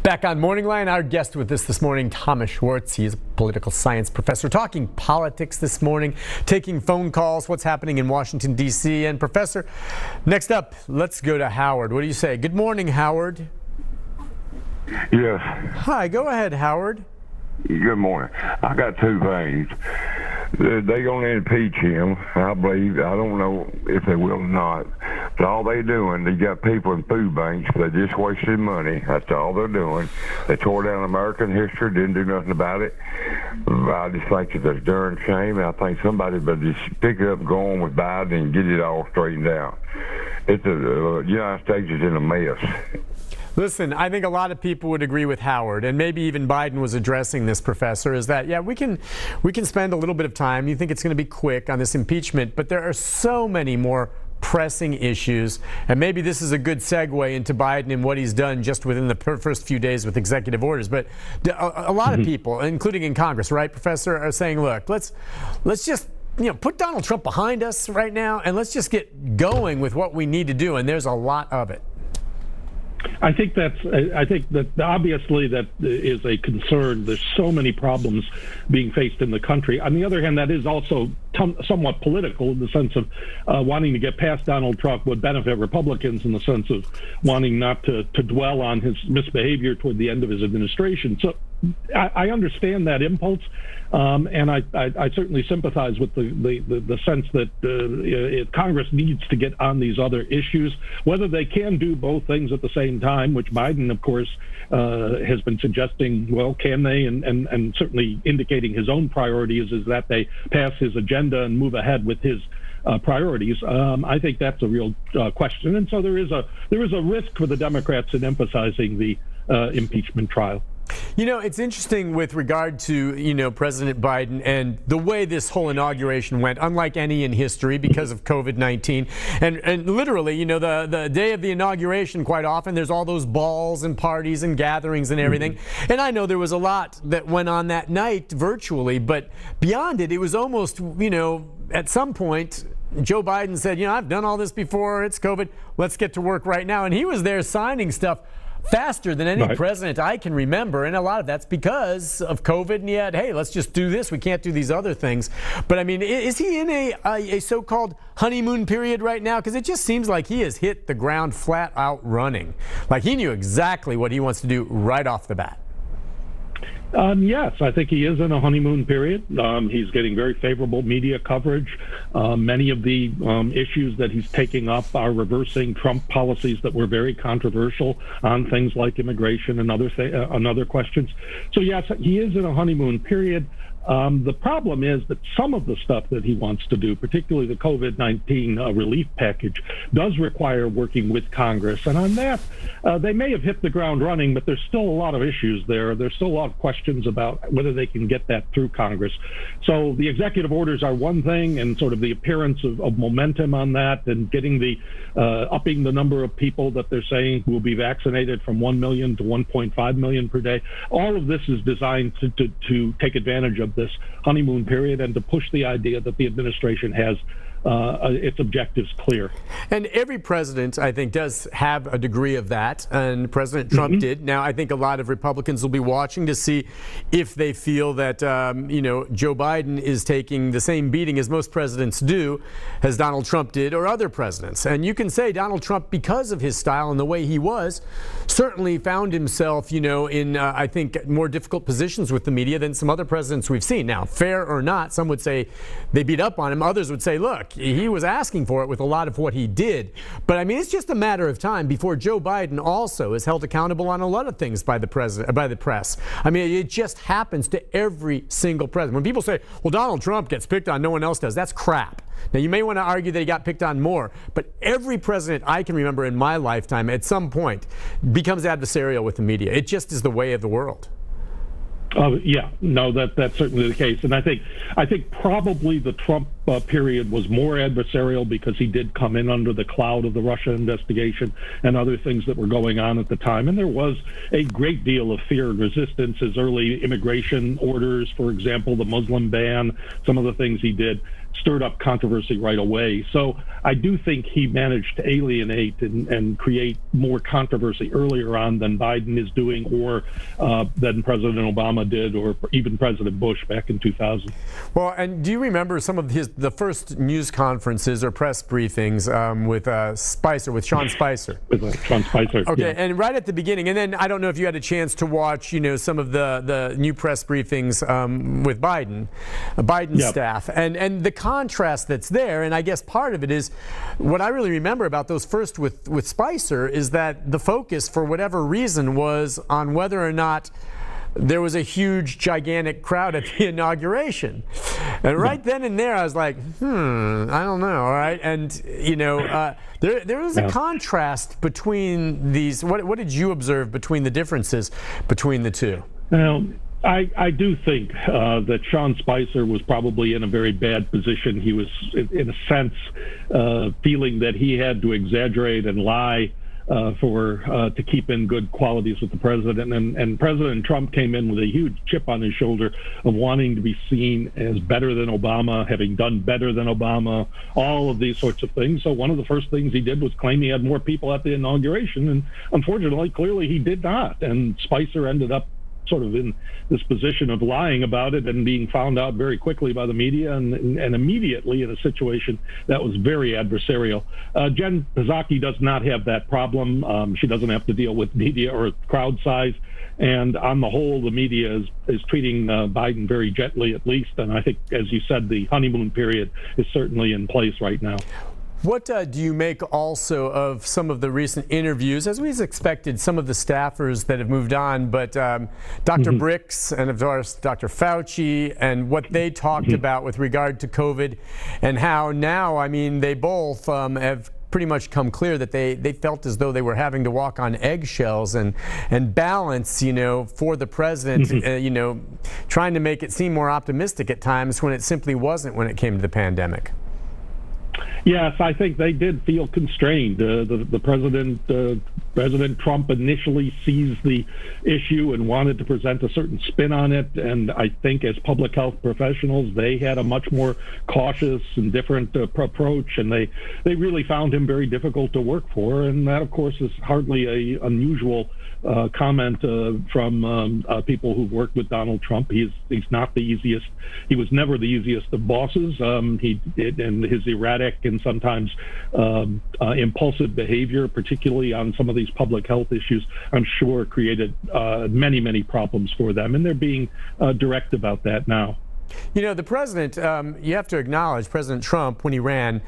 Back on MorningLine, our guest with us this morning, Thomas Schwartz. He is a political science professor, talking politics this morning, taking phone calls, what's happening in Washington, D.C. And Professor, next up, let's go to Howard. What do you say? Good morning, Howard. Yes. Hi, go ahead, Howard. Good morning. I got two things. They're going to impeach him, I believe. I don't know if they will or not. But all they're doing, they got people in food banks. They just wasted money. That's all they're doing. They tore down American history, didn't do nothing about it. I just think it's a darn shame. I think somebody better just pick it up and go on with Biden and get it all straightened out. The United States is in a mess. Listen, I think a lot of people would agree with Howard, and maybe even Biden was addressing this, Professor, is that, yeah, we can spend a little bit of time. You think it's going to be quick on this impeachment, but there are so many more pressing issues, and maybe this is a good segue into Biden and what he's done just within the first few days with executive orders. But a lot of people, including in Congress, right, Professor, are saying, look, let's just put Donald Trump behind us right now, and let's just get going with what we need to do, and there's a lot of it. I think that obviously that is a concern. There's so many problems being faced in the country. On the other hand, that is also somewhat political in the sense of wanting to get past Donald Trump would benefit Republicans in the sense of wanting not to dwell on his misbehavior toward the end of his administration. So I understand that impulse, and I certainly sympathize with the sense that Congress needs to get on these other issues. Whether they can do both things at the same time, which Biden, of course, has been suggesting, well, can they? And certainly indicating his own priorities is that they pass his agenda and move ahead with his priorities. I think that's a real question, and so there is a risk for the Democrats in emphasizing the impeachment trial. It's interesting with regard to, President Biden and the way this whole inauguration went, unlike any in history because of COVID-19. And literally, the day of the inauguration, quite often, there's all those balls and parties and gatherings and everything. And I know there was a lot that went on that night virtually, but beyond it, it was almost, at some point, Joe Biden said, I've done all this before. It's COVID. Let's get to work right now. And he was there signing stuff faster than any president I can remember, and a lot of that's because of COVID, and yet, hey, let's just do this. We can't do these other things. But, I mean, is he in a so-called honeymoon period right now? Because it just seems like he has hit the ground flat out running. Like he knew exactly what he wants to do right off the bat. Yes, I think he is in a honeymoon period. He's getting very favorable media coverage. Many of the issues that he's taking up are reversing Trump policies that were very controversial on things like immigration and other questions. So, yes, he is in a honeymoon period. The problem is that some of the stuff that he wants to do, particularly the COVID-19 relief package, does require working with Congress. And on that, they may have hit the ground running, but there's still a lot of issues there. There's still a lot of questions about whether they can get that through Congress. So the executive orders are one thing, and sort of the appearance of momentum on that, and getting the upping the number of people that they're saying will be vaccinated from 1 million to 1.5 million per day. All of this is designed to take advantage of this honeymoon period and to push the idea that the administration has its objectives clear. And every president, I think, does have a degree of that, and President Trump did. Now, I think a lot of Republicans will be watching to see if they feel that, Joe Biden is taking the same beating as most presidents do, as Donald Trump did, or other presidents. And you can say Donald Trump, because of his style and the way he was, certainly found himself, in, I think, more difficult positions with the media than some other presidents we've seen. Now, fair or not, some would say they beat up on him. Others would say, look, he was asking for it with a lot of what he did. But I mean, it's just a matter of time before Joe Biden also is held accountable on a lot of things by the press. I mean, it just happens to every single president. When people say, well, Donald Trump gets picked on, no one else does, that's crap. Now, you may want to argue that he got picked on more, but every president I can remember in my lifetime at some point becomes adversarial with the media. It just is the way of the world. Yeah, no, that's certainly the case. And I think probably the Trump period was more adversarial because he did come in under the cloud of the Russia investigation and other things that were going on at the time. And there was a great deal of fear and resistance. His early immigration orders, for example, the Muslim ban, some of the things he did. stirred up controversy right away. So I do think he managed to alienate and create more controversy earlier on than Biden is doing, or than President Obama did, or even President Bush back in 2000. Well, and do you remember some of the first news conferences or press briefings with Sean Spicer? With Sean Spicer. Okay, yeah. And right at the beginning, and then I don't know if you had a chance to watch, some of the new press briefings with Biden's Yep. staff, and the contrast that's there. And I guess part of it is what I really remember about those first with Spicer is that the focus, for whatever reason, was on whether or not there was a huge, gigantic crowd at the inauguration. And right then and there, I was like, I don't know, all right? And, there was a contrast between these. What did you observe between the differences between the two? Well, I do think that Sean Spicer was probably in a very bad position. He was, in a sense, feeling that he had to exaggerate and lie to keep in good qualities with the president. And President Trump came in with a huge chip on his shoulder of wanting to be seen as better than Obama, having done better than Obama, all of these sorts of things. So one of the first things he did was claim he had more people at the inauguration. And unfortunately, clearly he did not. And Spicer ended up sort of in this position of lying about it and being found out very quickly by the media and immediately in a situation that was very adversarial. Jen Psaki does not have that problem. She doesn't have to deal with media or crowd size. And on the whole, the media is treating Biden very gently, at least. And I think, as you said, the honeymoon period is certainly in place right now. What do you make also of some of the recent interviews, as we expected, some of the staffers that have moved on, but Dr. Bricks and, of course, Dr. Fauci, and what they talked about with regard to COVID, and how now, I mean, they both have pretty much come clear that they felt as though they were having to walk on eggshells and balance, for the president, trying to make it seem more optimistic at times when it simply wasn't when it came to the pandemic. Yes, I think they did feel constrained. The President Trump initially seized the issue and wanted to present a certain spin on it. And I think as public health professionals, they had a much more cautious and different approach. And they really found him very difficult to work for. And that, of course, is hardly an unusual comment from people who've worked with Donald Trump. He's not the easiest. He was never the easiest of bosses. He did, and his erratic and sometimes impulsive behavior, particularly on some of these public health issues, I'm sure created many problems for them. And they're being direct about that now. The president, you have to acknowledge President Trump, when he ran,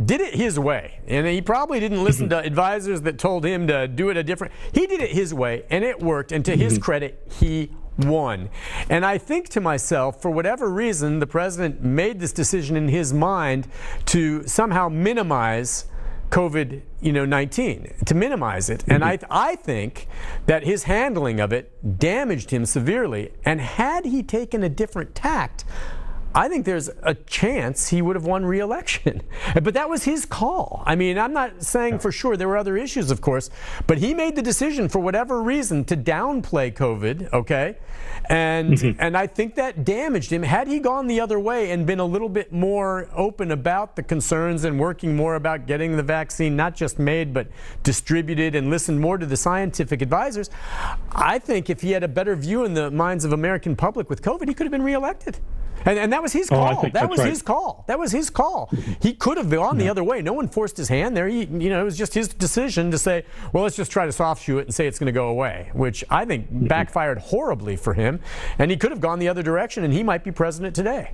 did it his way. And he probably didn't listen to advisors that told him to do it a different. He did it his way, and it worked. And to his credit, he won. And I think to myself, for whatever reason, the president made this decision in his mind to somehow minimize COVID-19, to minimize it. And I think that his handling of it damaged him severely. And had he taken a different tact, I think there's a chance he would have won re-election. But that was his call. I mean, I'm not saying for sure. There were other issues, of course. But he made the decision, for whatever reason, to downplay COVID, okay? And I think that damaged him. Had he gone the other way and been a little bit more open about the concerns and working more about getting the vaccine not just made but distributed and listened more to the scientific advisors, I think if he had a better view in the minds of American public with COVID, he could have been re-elected. And that was his call. That was his call. That was his call. He could have gone the other way. No one forced his hand there. It was just his decision to say, well, let's just try to soft shoe it and say it's going to go away, which I think backfired horribly for him. And he could have gone the other direction, and he might be president today.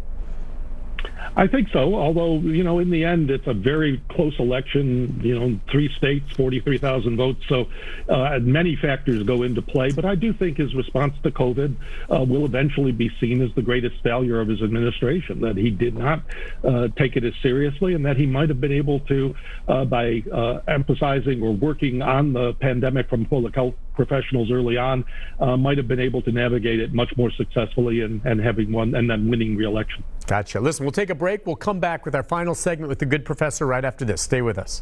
I think so, although, in the end, it's a very close election, 3 states, 43,000 votes. So many factors go into play. But I do think his response to COVID will eventually be seen as the greatest failure of his administration, that he did not take it as seriously, and that he might have been able to, by emphasizing or working on the pandemic from public health professionals early on, might have been able to navigate it much more successfully and having won and then winning re-election. Gotcha. Listen, we'll take a break. We'll come back with our final segment with the good professor right after this. Stay with us.